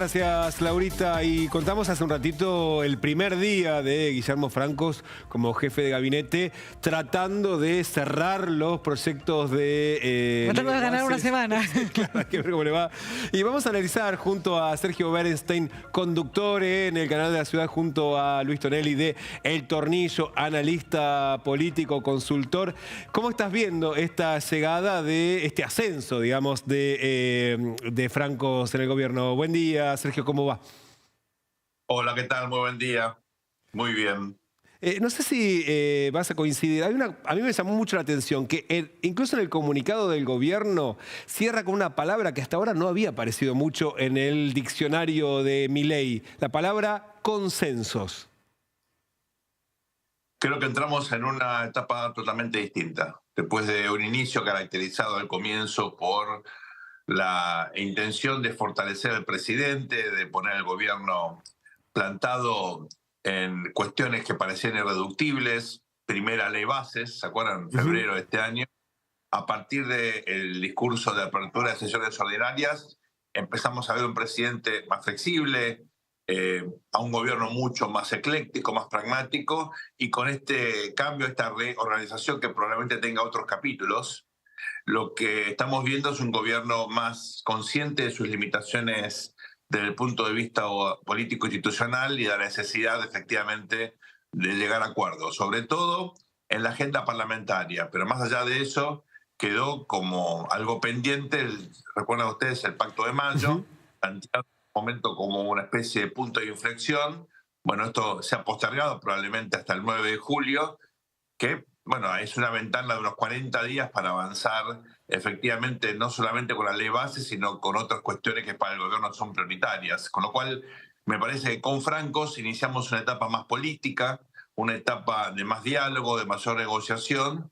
Gracias, Laurita. Y contamos hace un ratito el primer día de Guillermo Francos como jefe de gabinete, tratando de cerrar los proyectos de... Tratando de ganar una semana. Claro, hay que ver cómo le va. Y vamos a analizar junto a Sergio Berenstein, conductor en el canal de la ciudad, junto a Luis Tonelli de El Tornillo, analista político, consultor. ¿Cómo estás viendo esta llegada de este ascenso, digamos, de Francos en el gobierno? Buen día, Sergio, ¿cómo va? Hola, ¿qué tal? Muy buen día. Muy bien. No sé si vas a coincidir. A mí me llamó mucho la atención que incluso en el comunicado del gobierno cierra con una palabra que hasta ahora no había aparecido mucho en el diccionario de Milei, la palabra consensos. Creo que entramos en una etapa totalmente distinta. Después de un inicio caracterizado al comienzo por la intención de fortalecer al presidente, de poner al gobierno plantado en cuestiones que parecían irreductibles. Primera ley bases, ¿se acuerdan? En febrero de este año. A partir del discurso de apertura de sesiones ordinarias, empezamos a ver un presidente más flexible, a un gobierno mucho más ecléctico, más pragmático, y con este cambio, esta reorganización que probablemente tenga otros capítulos, lo que estamos viendo es un gobierno más consciente de sus limitaciones desde el punto de vista político institucional y de la necesidad efectivamente de llegar a acuerdos, sobre todo en la agenda parlamentaria. Pero más allá de eso, quedó como algo pendiente, recuerdan ustedes el Pacto de Mayo, planteado en un momento como una especie de punto de inflexión. Bueno, esto se ha postergado probablemente hasta el 9 de julio, que, bueno, es una ventana de unos 40 días para avanzar efectivamente no solamente con la ley base, sino con otras cuestiones que para el gobierno son prioritarias. Con lo cual, me parece que con Francos iniciamos una etapa más política, una etapa de más diálogo, de mayor negociación,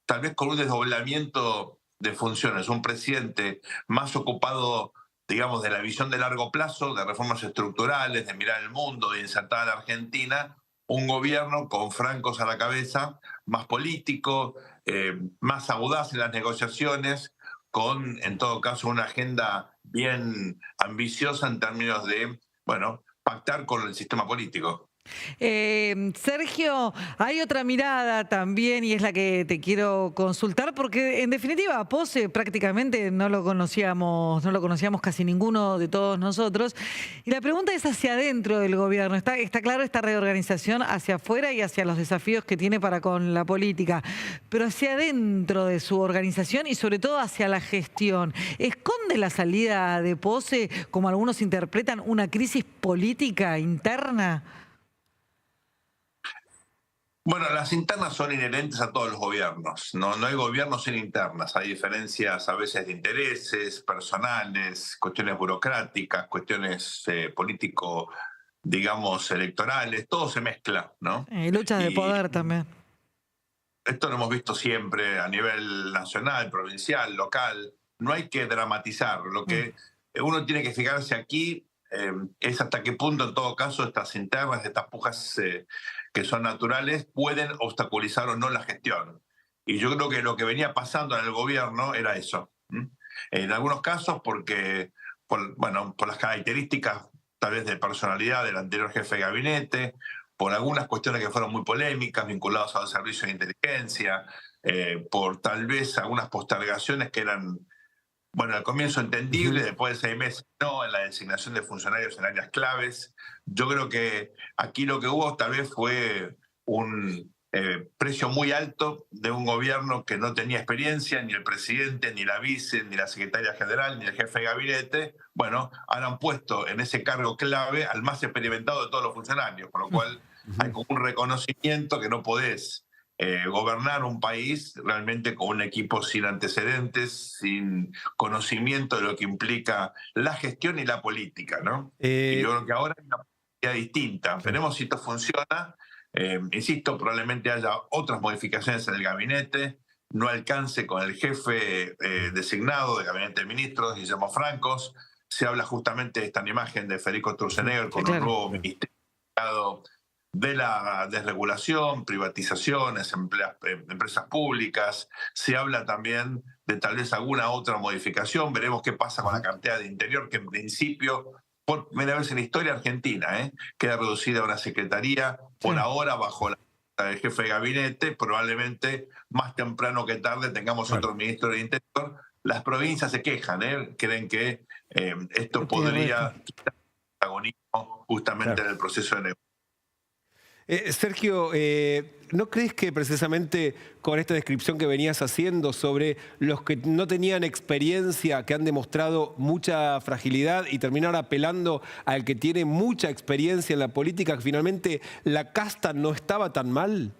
tal vez con un desdoblamiento de funciones, un presidente más ocupado, digamos, de la visión de largo plazo, de reformas estructurales, de mirar el mundo, de insertar a la Argentina, un gobierno con Francos a la cabeza, más político, más audaz en las negociaciones, con, en todo caso, una agenda bien ambiciosa en términos de, bueno, pactar con el sistema político. Sergio, hay otra mirada también y es la que te quiero consultar porque en definitiva a Pose prácticamente no lo conocíamos casi ninguno de todos nosotros. Y la pregunta es hacia adentro del gobierno. Está claro esta reorganización hacia afuera y hacia los desafíos que tiene para con la política, pero hacia adentro de su organización y sobre todo hacia la gestión. ¿Esconde la salida de Pose, como algunos interpretan, una crisis política interna? Bueno, las internas son inherentes a todos los gobiernos. No hay gobiernos sin internas. Hay diferencias a veces de intereses personales, cuestiones burocráticas, cuestiones político, digamos, electorales. Todo se mezcla, ¿no? Luchas de Y poder también. esto lo hemos visto siempre a nivel nacional, provincial, local. No hay que dramatizar. Lo que uno tiene que fijarse aquí es hasta qué punto, en todo caso, estas internas, estas pujas que son naturales, pueden obstaculizar o no la gestión. Y yo creo que lo que venía pasando en el gobierno era eso. En algunos casos porque, bueno, por las características tal vez de personalidad del anterior jefe de gabinete, por algunas cuestiones que fueron muy polémicas vinculadas al servicio de inteligencia, por tal vez algunas postergaciones que eran, bueno, al comienzo entendible, después de 6 meses no, en la designación de funcionarios en áreas claves. Yo creo que aquí lo que hubo tal vez fue un precio muy alto de un gobierno que no tenía experiencia, ni el presidente, ni la vice, ni la secretaria general, ni el jefe de gabinete. Bueno, han puesto en ese cargo clave al más experimentado de todos los funcionarios, con lo cual hay como un reconocimiento que no podés gobernar un país realmente con un equipo sin antecedentes, sin conocimiento de lo que implica la gestión y la política, ¿no? Y yo creo que ahora hay una política distinta. Veremos si esto funciona. Insisto, probablemente haya otras modificaciones en el gabinete, no alcance con el jefe designado del gabinete de ministros, Guillermo Francos. Se habla justamente de esta imagen de Federico Sturzenegger con un nuevo ministerio de la desregulación, privatizaciones, empresas públicas. Se habla también de tal vez alguna otra modificación. Veremos qué pasa con la cartera de Interior, que en principio por primera vez en la historia argentina, queda reducida a una secretaría, por ahora bajo el jefe de gabinete, probablemente más temprano que tarde tengamos otro ministro del Interior. Las provincias se quejan, creen que esto podría quitar protagonismo justamente en el proceso de negociación. Sergio, ¿no crees que precisamente con esta descripción que venías haciendo sobre los que no tenían experiencia, que han demostrado mucha fragilidad y terminaron apelando al que tiene mucha experiencia en la política, que finalmente la casta no estaba tan mal?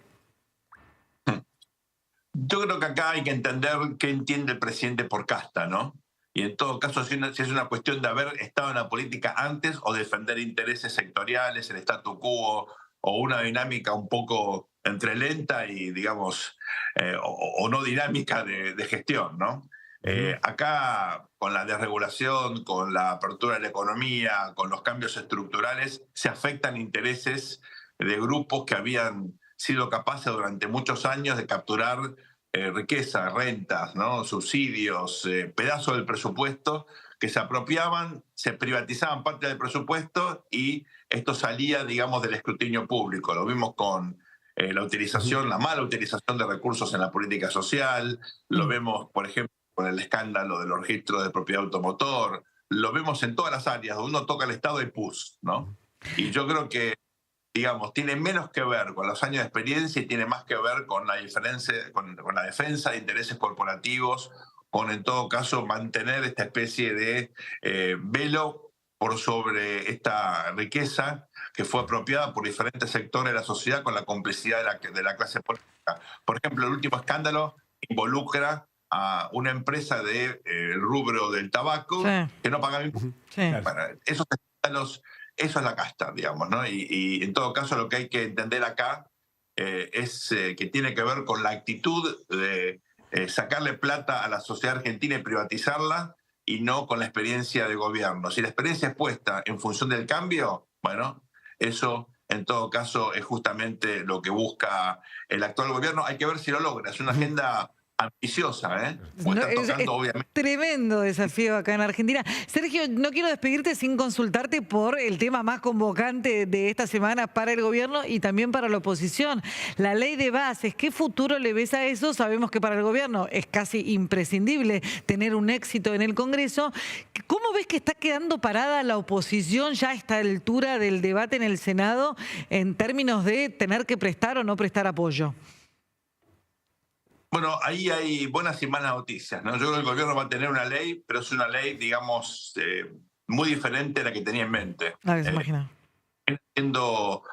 Yo creo que acá hay que entender qué entiende el presidente por casta, ¿no? Y en todo caso, si es una cuestión de haber estado en la política antes o defender intereses sectoriales, el statu quo, o una dinámica un poco entre lenta y, digamos, o no dinámica de gestión, ¿no? Acá, con la desregulación, con la apertura de la economía, con los cambios estructurales, se afectan intereses de grupos que habían sido capaces durante muchos años de capturar riqueza, rentas, ¿no? Subsidios, pedazos del presupuesto que se apropiaban, se privatizaban parte del presupuesto y esto salía, digamos, del escrutinio público. Lo vimos con la utilización, la mala utilización de recursos en la política social, lo vemos, por ejemplo, con el escándalo de los registros de propiedad automotor, lo vemos en todas las áreas donde uno toca el Estado y pus, ¿no? Y yo creo que, digamos, tiene menos que ver con los años de experiencia y tiene más que ver con la diferencia, con la defensa de intereses corporativos, con, en todo caso, mantener esta especie de velo por sobre esta riqueza que fue apropiada por diferentes sectores de la sociedad con la complicidad de la clase política. Por ejemplo, el último escándalo involucra a una empresa del rubro del tabaco que no paga impuestos. Bueno, esos escándalos, eso es la casta, digamos, ¿no? Y en todo caso lo que hay que entender acá es que tiene que ver con la actitud de sacarle plata a la sociedad argentina y privatizarla, y no con la experiencia de gobierno. Si la experiencia es puesta en función del cambio, bueno, eso en todo caso es justamente lo que busca el actual gobierno. Hay que ver si lo logra. Es una agenda ambiciosa, pues está tocando, obviamente. Tremendo desafío acá en Argentina. Sergio, no quiero despedirte sin consultarte por el tema más convocante de esta semana para el gobierno y también para la oposición. La ley de bases, ¿qué futuro le ves a eso? Sabemos que para el gobierno es casi imprescindible tener un éxito en el Congreso. ¿Cómo ves que está quedando parada la oposición ya a esta altura del debate en el Senado en términos de tener que prestar o no prestar apoyo? Bueno, ahí hay buenas y malas noticias, ¿no? Yo creo que el gobierno va a tener una ley, pero es una ley, digamos, muy diferente a la que tenía en mente. La que se imagina. Siendo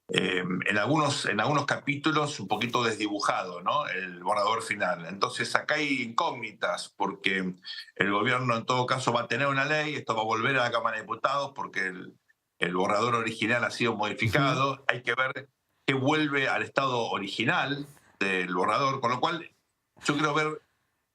en algunos capítulos un poquito desdibujado, ¿no? El borrador final. Entonces acá hay incógnitas, porque el gobierno en todo caso va a tener una ley, esto va a volver a la Cámara de Diputados porque el borrador original ha sido modificado. Hay que ver qué vuelve al estado original del borrador, con lo cual yo quiero ver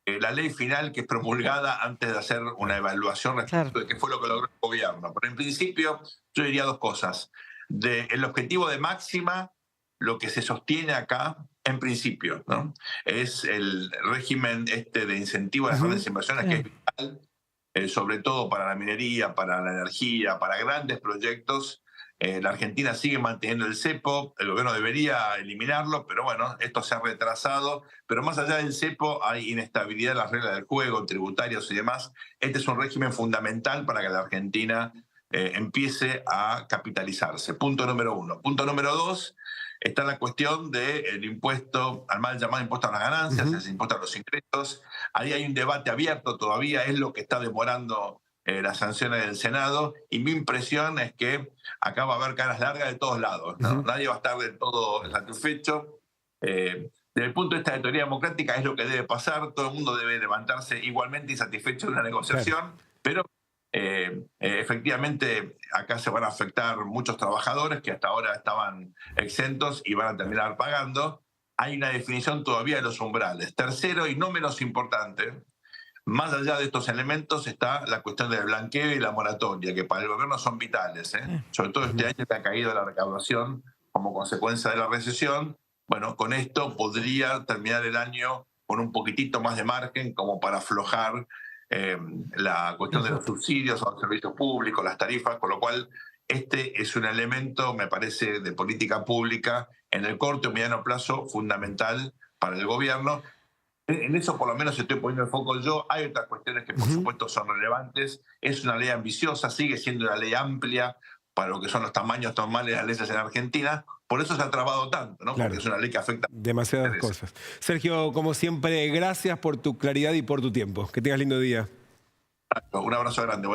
la ley final que es promulgada antes de hacer una evaluación respecto de qué fue lo que logró el gobierno. Pero en principio yo diría dos cosas. El objetivo de máxima, lo que se sostiene acá, en principio, ¿no? Es el régimen de incentivo a las grandes inversiones, que es vital, sobre todo para la minería, para la energía, para grandes proyectos. La Argentina sigue manteniendo el cepo, el gobierno debería eliminarlo, pero bueno, esto se ha retrasado. Pero más allá del cepo hay inestabilidad en las reglas del juego, tributarios y demás. Este es un régimen fundamental para que la Argentina empiece a capitalizarse. Punto número uno. Punto número dos, está la cuestión del impuesto, al mal llamado impuesto a las ganancias, el impuesto a los ingresos. Ahí hay un debate abierto todavía, es lo que está demorando las sanciones del Senado, y mi impresión es que acá va a haber caras largas de todos lados, ¿no? Nadie va a estar del todo satisfecho. Desde el punto de vista de teoría democrática es lo que debe pasar, todo el mundo debe levantarse igualmente insatisfecho de una negociación, pero efectivamente acá se van a afectar muchos trabajadores que hasta ahora estaban exentos y van a terminar pagando. Hay una definición todavía de los umbrales. Tercero, y no menos importante, más allá de estos elementos está la cuestión del blanqueo y la moratoria, que para el gobierno son vitales, sobre todo este año que ha caído la recaudación como consecuencia de la recesión. Bueno, con esto podría terminar el año con un poquitito más de margen como para aflojar la cuestión de los subsidios a los servicios públicos, las tarifas, con lo cual este es un elemento, me parece, de política pública en el corto y mediano plazo fundamental para el gobierno. En eso por lo menos estoy poniendo el foco yo. Hay otras cuestiones que por supuesto son relevantes. Es una ley ambiciosa, sigue siendo una ley amplia para lo que son los tamaños normales de las leyes en Argentina. Por eso se ha trabado tanto, ¿no? Claro. Porque es una ley que afecta Demasiadas cosas. Sergio, como siempre, gracias por tu claridad y por tu tiempo. Que tengas lindo día. Un abrazo grande.